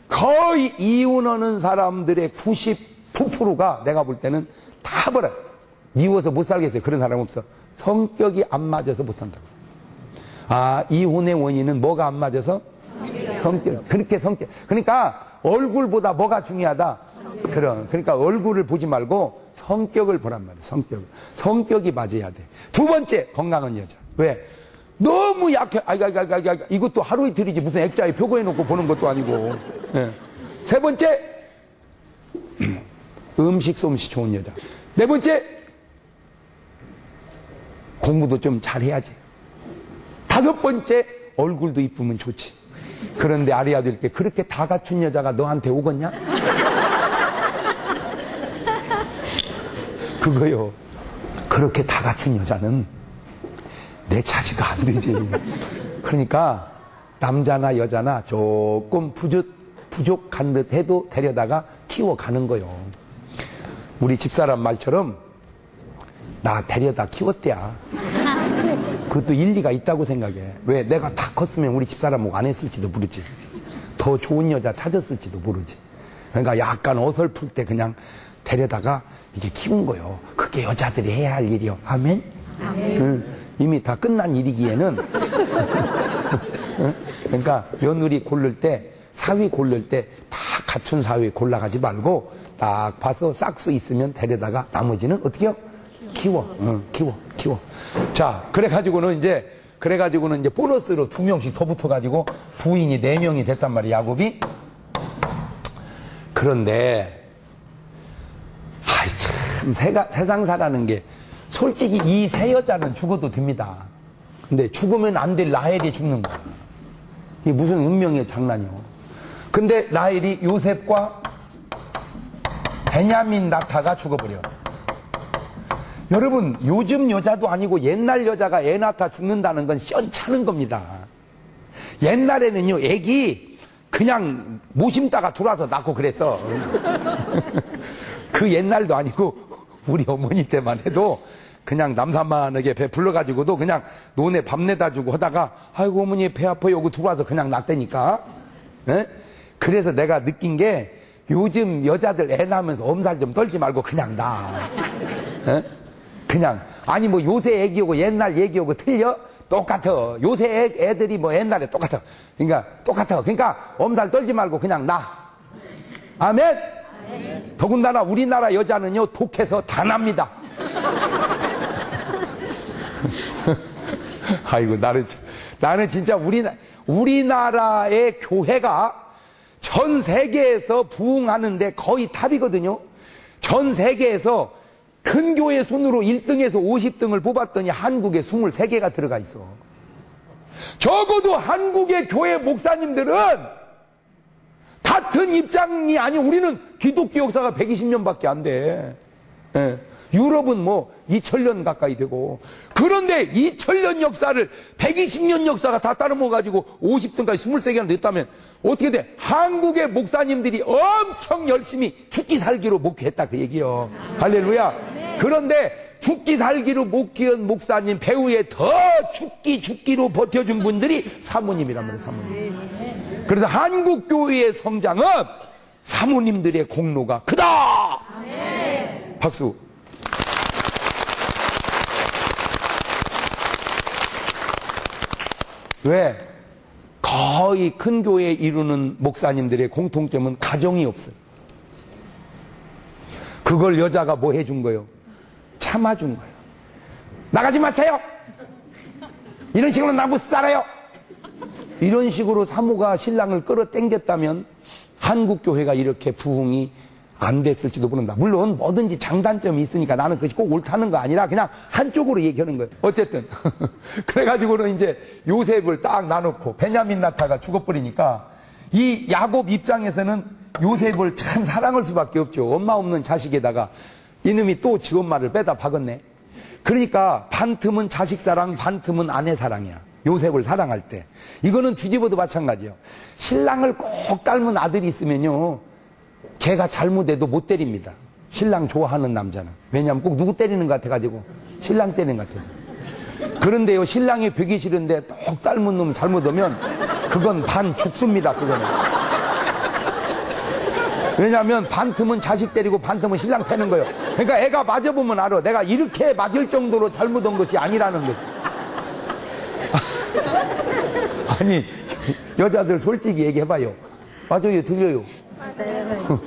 거의 이혼하는 사람들의 99%가 내가 볼 때는 다 버려. 미워서 못 살겠어요. 그런 사람 없어. 성격이 안 맞아서 못 산다고. 아, 이혼의 원인은 뭐가 안 맞아서? 성격. 그렇게 성격. 그러니까 얼굴보다 뭐가 중요하다? 그러니까 얼굴을 보지 말고 성격을 보란 말이에요. 성격이 맞아야 돼. 두 번째, 건강한 여자. 왜? 너무 약해. 이것도 하루 이틀이지 무슨 액자에 표고해 놓고 보는 것도 아니고. 네. 세 번째, 음식 솜씨 좋은 여자. 네 번째, 공부도 좀 잘해야지. 다섯 번째, 얼굴도 이쁘면 좋지. 그런데 알아야 될 게 그렇게 다 갖춘 여자가 너한테 오겠냐? 그거요. 그렇게 다 갖춘 여자는 내 차지가 안 되지. 그러니까 남자나 여자나 조금 부족한 듯 해도 데려다가 키워가는 거요. 우리 집사람 말처럼 나 데려다 키웠대야. 그것도 일리가 있다고 생각해. 왜? 내가 다 컸으면 우리 집사람하고 안 했을지도 모르지. 더 좋은 여자 찾았을지도 모르지. 그러니까 약간 어설플 때 그냥 데려다가 이게 키운 거요. 그게 여자들이 해야 할 일이요. 아멘? 아멘. 이미 다 끝난 일이기에는. 그러니까 며느리 고를 때, 사위 고를 때 다 갖춘 사위 골라가지 말고 딱 봐서 싹수 있으면 데려다가 나머지는 어떻게 해요? 키워. 자, 그래가지고는 이제 보너스로 2명씩 더 붙어가지고 부인이 4명이 됐단 말이야, 야곱이. 그런데, 참, 세상 사라는 게, 솔직히 이 세 여자는 죽어도 됩니다. 근데 죽으면 안 될 라헬이 죽는 거야. 이게 무슨 운명의 장난이요. 근데 라헬이 요셉과 베냐민 나타가 죽어버려. 여러분, 요즘 여자도 아니고 옛날 여자가 애 낳다 죽는다는 건 시원찮은 겁니다. 옛날에는요, 애기 그냥 모심다가 들어와서 낳고 그랬어. 그 옛날도 아니고 우리 어머니 때만 해도 그냥 남산만하게 배 불러가지고도 그냥 논에 밥 내다 주고 하다가 아이고 어머니 배 아파요 하고 들어와서 그냥 낳다니까. 네? 그래서 내가 느낀 게 요즘 여자들 애 낳으면서 엄살 좀 떨지 말고 그냥 낳아. 네? 그냥 아니 뭐 요새 애기하고 옛날 애기하고 틀려? 똑같아. 요새 애들이 뭐 옛날에 똑같아. 그러니까 엄살 떨지 말고 그냥 낳아. 아멘? 더군다나 우리나라 여자는요 독해서 다 납니다. 아이고 나는 진짜 우리나라의 교회가 전 세계에서 부흥하는데 거의 탑이거든요. 전 세계에서 큰 교회 순으로 1등에서 50등을 뽑았더니 한국에 23개가 들어가 있어. 적어도 한국의 교회 목사님들은 같은 입장이 아니, 우리는 기독교 역사가 120년밖에 안 돼. 예. 유럽은 뭐 2000년 가까이 되고. 그런데 2000년 역사를 120년 역사가 다 따라먹어가지고 50등까지 23개나 됐다면 어떻게 돼? 한국의 목사님들이 엄청 열심히 죽기 살기로 목회했다 그 얘기요. 할렐루야. 그런데 죽기 살기로 목회한 목사님 배후에 더 죽기로 버텨준 분들이 사모님이란 말이에요. 사모님. 그래서 한국 교회의 성장은 사모님들의 공로가 크다. 박수. 왜? 거의 큰 교회 이루는 목사님들의 공통점은 가정이 없어요. 그걸 여자가 뭐 해준 거예요? 참아준 거예요. 나가지 마세요! 이런 식으로 나 못 살아요! 이런 식으로 사모가 신랑을 끌어당겼다면 한국 교회가 이렇게 부흥이 안 됐을지도 모른다. 물론 뭐든지 장단점이 있으니까 나는 그것이 꼭 옳다는 거 아니라 그냥 한쪽으로 얘기하는 거예요. 어쨌든 그래가지고는 이제 요셉을 딱 나놓고 베냐민 나타가 죽어버리니까 이 야곱 입장에서는 요셉을 참 사랑할 수밖에 없죠. 엄마 없는 자식에다가 이놈이 또 지 엄마를 빼다 박았네. 그러니까 반 틈은 자식 사랑, 반 틈은 아내 사랑이야. 요셉을 사랑할 때. 이거는 뒤집어도 마찬가지예요. 신랑을 꼭 닮은 아들이 있으면요, 걔가 잘못해도 못 때립니다. 신랑 좋아하는 남자는. 왜냐하면 꼭 누구 때리는 것 같아가지고 신랑 때리는 것 같아서. 그런데요, 신랑이 뵈기 싫은데 똑 닮은 놈 잘못하면 그건 반 죽습니다. 그거는. 왜냐하면 반 틈은 자식 때리고 반 틈은 신랑 패는 거예요. 그러니까 애가 맞아보면 알아. 내가 이렇게 맞을 정도로 잘못한 것이 아니라는 거지. 아니, 여자들 솔직히 얘기해봐요. 맞아요, 들려요? 맞아요.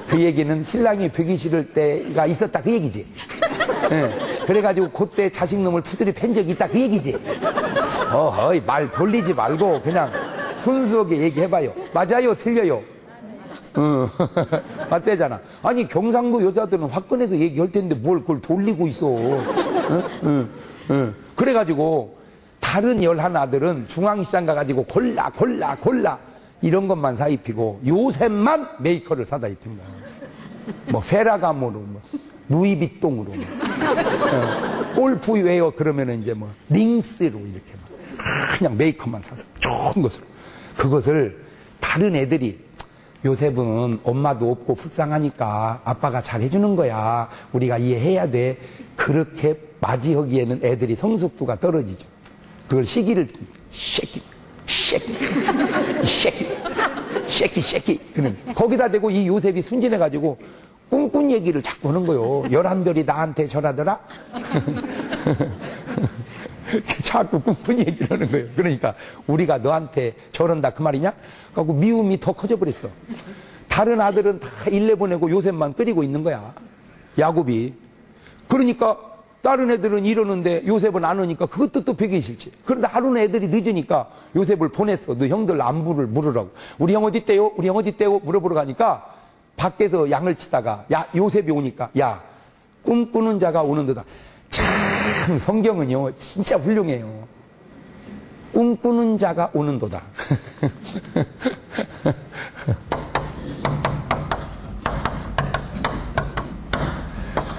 그 얘기는 신랑이 뵈기 싫을 때가 있었다 그 얘기지. 네. 그래가지고 그때 자식놈을 두드려 팬 적이 있다 그 얘기지. 어허이, 말 돌리지 말고 그냥 순수하게 얘기해봐요. 맞아요, 틀려요? 맞대잖아. 아니, 경상도 여자들은 화끈해서 얘기할 텐데 뭘 그걸 돌리고 있어. 그래가지고 다른 11아들은 중앙시장 가가지고 골라 이런 것만 사 입히고 요셉만 메이커를 사다 입힌 거야. 뭐 페라가모로, 뭐 루이비통으로, 골프웨어 그러면은 이제 뭐 링스로 이렇게 막 그냥 메이커만 사서 좋은 것으로. 그것을 다른 애들이 요셉은 엄마도 없고 불쌍하니까 아빠가 잘 해주는 거야. 우리가 이해해야 돼. 그렇게 맞이하기에는 애들이 성숙도가 떨어지죠. 그걸 시기를 쉐키. 거기다 대고 이 요셉이 순진해가지고 꿈꾼 얘기를 자꾸 하는 거요. 11별이 나한테 절하더라? 자꾸 꿈꾼 얘기를 하는 거예요. 그러니까 우리가 너한테 저런다 그 말이냐? 그래갖고 미움이 더 커져버렸어. 다른 아들은 다 일내 보내고 요셉만 끓이고 있는 거야. 야곱이. 그러니까 다른 애들은 이러는데 요셉은 안 오니까 그것도 또 배기 싫지. 그런데 하루는 애들이 늦으니까 요셉을 보냈어. 너 형들 안부를 물으라고. 우리 형 어디 있대요? 우리 형 어디 있대요? 물어보러 가니까 밖에서 양을 치다가 요셉이 오니까 꿈꾸는 자가 오는도다. 참 성경은요 진짜 훌륭해요. 꿈꾸는 자가 오는도다.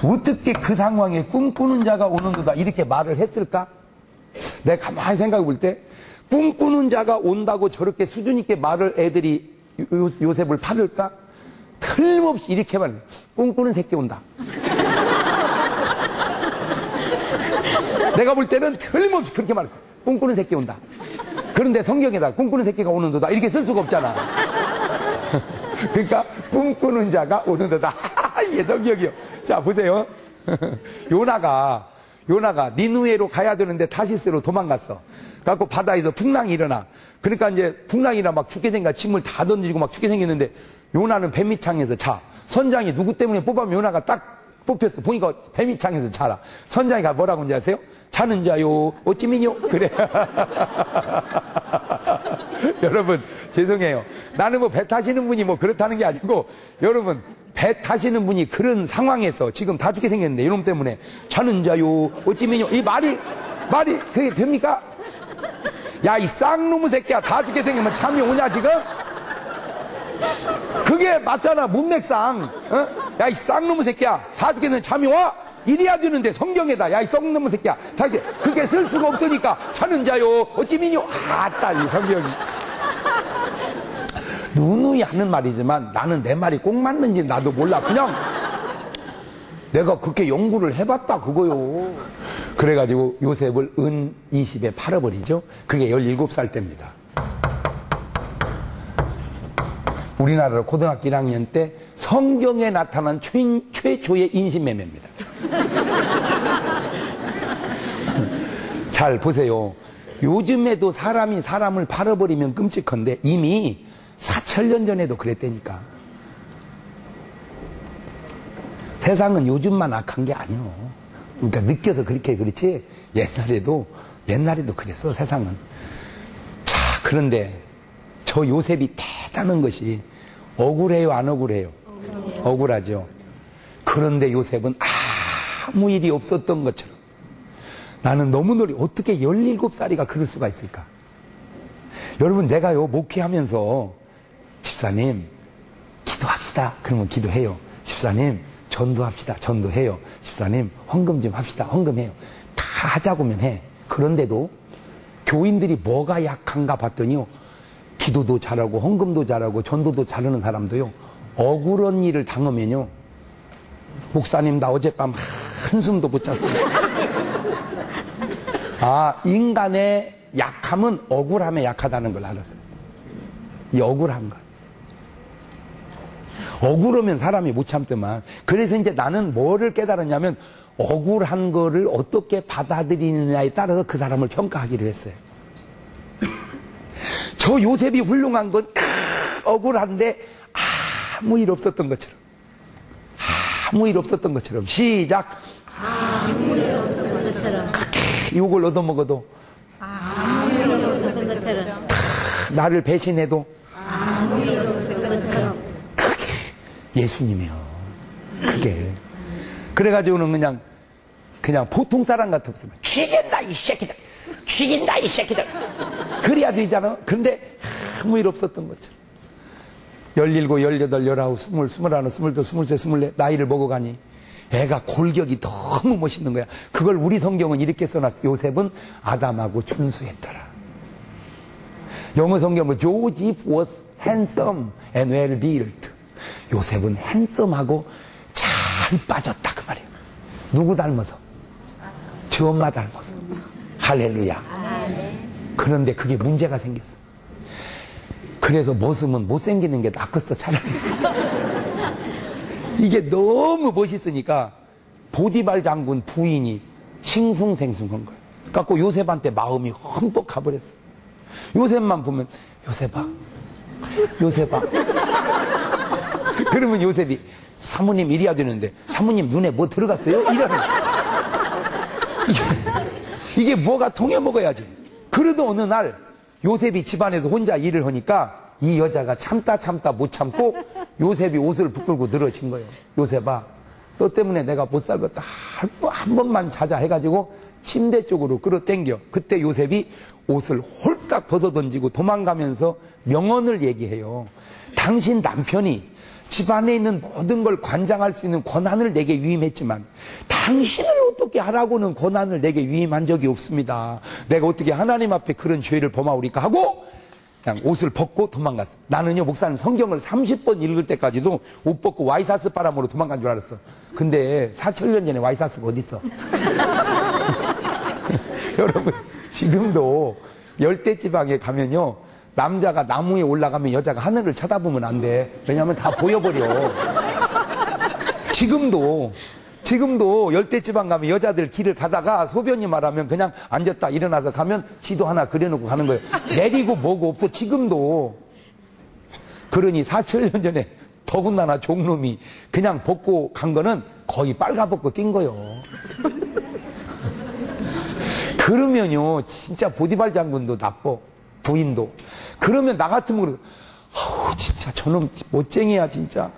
어떻게 그 상황에 꿈꾸는 자가 오는도다 이렇게 말을 했을까? 내가 가만히 생각해 볼 때 꿈꾸는 자가 온다고 저렇게 수준 있게 말을 애들이 요셉을 팔을까? 틀림없이 이렇게 말해. 꿈꾸는 새끼 온다. 내가 볼 때는 틀림없이 그렇게 말해. 꿈꾸는 새끼 온다. 그런데 성경에다 꿈꾸는 새끼가 오는도다 이렇게 쓸 수가 없잖아. 그러니까 꿈꾸는 자가 오는도다. 이게 성경이요. 자, 보세요. 요나가 니느웨로 가야 되는데 다시스로 도망갔어. 그래갖고 바다에서 풍랑이 일어나. 그러니까 이제 풍랑이라 막 죽게 생겨 침을 다 던지고 막 죽게 생겼는데 요나는 뱀밑창에서 자. 선장이 누구 때문에 뽑아면 요나가 딱 뽑혔어. 보니까 뱀밑창에서 자라. 선장이가 뭐라고 하는지 아세요? 자는 자요 어찌미뇨? 그래. 여러분 죄송해요. 나는 뭐 배 타시는 분이 뭐 그렇다는 게 아니고 여러분 배 타시는 분이 그런 상황에서 지금 다 죽게 생겼는데 이놈 때문에 자는 자요 어찌미뇨? 이 말이 그게 됩니까? 야, 이 쌍놈의 새끼야. 다 죽게 생기면 잠이 오냐 지금? 그게 맞잖아. 문맥상. 어? 야, 이 쌍놈의 새끼야. 다 죽게 되면 잠이 와? 이래야 되는데 성경에다 야, 이 쌍놈의 새끼야. 다 이렇게 그게 쓸 수가 없으니까 자는 자요 어찌미뇨? 아따 이 성경이. 누누이 하는 말이지만 나는 내 말이 꼭 맞는지 나도 몰라. 그냥 내가 그렇게 연구를 해봤다 그거요. 그래가지고 요셉을 은 20에 팔아버리죠. 그게 17살 때입니다. 우리나라로 고등학교 1학년 때 성경에 나타난 최초의 인신매매입니다. 잘 보세요. 요즘에도 사람이 사람을 팔아버리면 끔찍한데 이미 4,000년 전에도 그랬다니까. 세상은 요즘만 악한 게 아니오. 그러니까 느껴서 그렇게 그렇지 옛날에도 그랬어 세상은. 자, 그런데 저 요셉이 대단한 것이 억울해요 안 억울해요? 억울하죠. 그런데 요셉은 아무 일이 없었던 것처럼. 나는 너무 놀리 어떻게 17살이가 그럴 수가 있을까? 여러분, 내가요 목회하면서 집사님 기도합시다 그러면 기도해요. 집사님 전도합시다 전도해요. 집사님 헌금 좀 합시다 헌금해요. 다 하자고면 해. 그런데도 교인들이 뭐가 약한가 봤더니요, 기도도 잘하고 헌금도 잘하고 전도도 잘하는 사람도요, 억울한 일을 당하면요, 목사님 나 어젯밤 한숨도 못 잤어요. 아, 인간의 약함은 억울함에 약하다는 걸 알았어요. 이 억울한 것. 억울하면 사람이 못 참더만. 그래서 이제 나는 뭐를 깨달았냐면 억울한 거를 어떻게 받아들이느냐에 따라서 그 사람을 평가하기로 했어요. 저 요셉이 훌륭한 건 억울한데 아무 일 없었던 것처럼. 아무 일 없었던 것처럼. 시작. 아무 일 없었던 것처럼. 욕을 얻어먹어도 아무 일 없었던 것처럼. 나를 배신해도 아무 일 없었던 것처럼. 그게 예수님이요. 그게. 그래가지고는 그냥 보통 사람 같았으면 죽인다 이 새끼들, 죽인다 이 새끼들, 그래야 되잖아. 근데 아무 일 없었던 것처럼. 17, 18, 19, 20, 21, 22, 23, 24 나이를 먹어가니 애가 골격이 너무 멋있는 거야. 그걸 우리 성경은 이렇게 써놨어. 요셉은 아담하고 준수했더라. 영어 성경은 Joseph was handsome and well built. 요셉은 핸섬하고 잘 빠졌다 그 말이에요. 누구 닮아서? 저 엄마 닮아서. 할렐루야. 그런데 그게 문제가 생겼어. 그래서 모습은 못생기는 게 낫겠어 차라리. 이게 너무 멋있으니까 보디발 장군 부인이 싱숭생숭한 거예요. 그래갖고 요셉한테 마음이 흠뻑 가버렸어. 요셉만 보면 요셉아 그러면 요셉이 사모님 이래야 되는데 사모님 눈에 뭐 들어갔어요? 이러는 이게 뭐가 통해 먹어야지. 그래도 어느 날 요셉이 집안에서 혼자 일을 하니까 이 여자가 참다 못 참고 요셉이 옷을 붙들고 늘어진 거예요. 요셉아, 너 때문에 내가 못 살겠다. 한 번만 자자 해가지고 침대 쪽으로 끌어당겨. 그때 요셉이 옷을 홀딱 벗어던지고 도망가면서 명언을 얘기해요. 당신 남편이 집안에 있는 모든 걸 관장할 수 있는 권한을 내게 위임했지만 당신을 어떻게 하라고는 권한을 내게 위임한 적이 없습니다. 내가 어떻게 하나님 앞에 그런 죄를 범하오리까 하고 그냥 옷을 벗고 도망갔어. 나는요, 목사님 성경을 30번 읽을 때까지도 옷 벗고 와이사스 바람으로 도망간 줄 알았어. 근데 4,000년 전에 와이사스가 어디 있어? 여러분, 지금도 열대지방에 가면요, 남자가 나무에 올라가면 여자가 하늘을 쳐다보면 안 돼. 왜냐하면 다 보여버려. 지금도 열대지방 가면 여자들 길을 가다가 소변이 말하면 그냥 앉았다 일어나서 가면 지도 하나 그려놓고 가는 거예요. 내리고 뭐고 없어. 지금도. 그러니 4,000년 전에 더군다나 종놈이 그냥 벗고 간 거는 거의 빨가벗고 뛴 거예요. 그러면요, 진짜 보디발 장군도 나빠. 부인도. 그러면 나 같으면 그래도 아우 진짜 저놈 못쟁이야 진짜.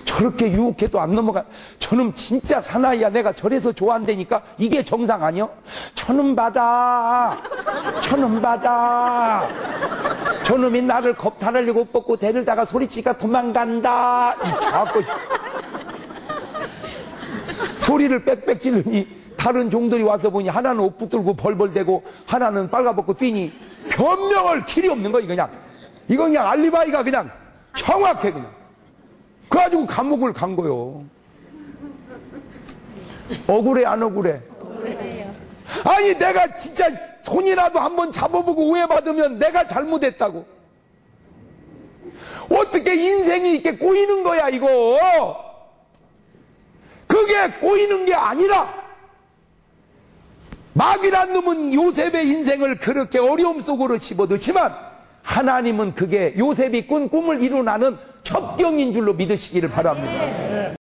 저렇게 유혹해도 안 넘어가. 저놈 진짜 사나이야. 내가 저래서 좋아한다니까. 이게 정상 아니야? 저놈 받아. 저놈이 나를 겁탈하려고 뽑고 데리다가 소리치니까 도망간다. 자꾸 소리를 빽빽 지르니 다른 종들이 와서 보니 하나는 옷 붙들고 벌벌대고 하나는 빨가벗고 뛰니 변명할 길이 없는 거야. 이거 그냥 알리바이가 그냥 정확해 그냥. 그래가지고 감옥을 간 거요. 억울해 안 억울해? 억울해요. 아니 내가 진짜 손이라도 한번 잡아보고 오해받으면 내가 잘못했다고. 어떻게 인생이 이렇게 꼬이는 거야 이거. 그게 꼬이는 게 아니라 마귀란 놈은 요셉의 인생을 그렇게 어려움 속으로 집어넣지만 하나님은 그게 요셉이 꾼 꿈을 이루나는 첩경인 줄로 믿으시기를 바랍니다.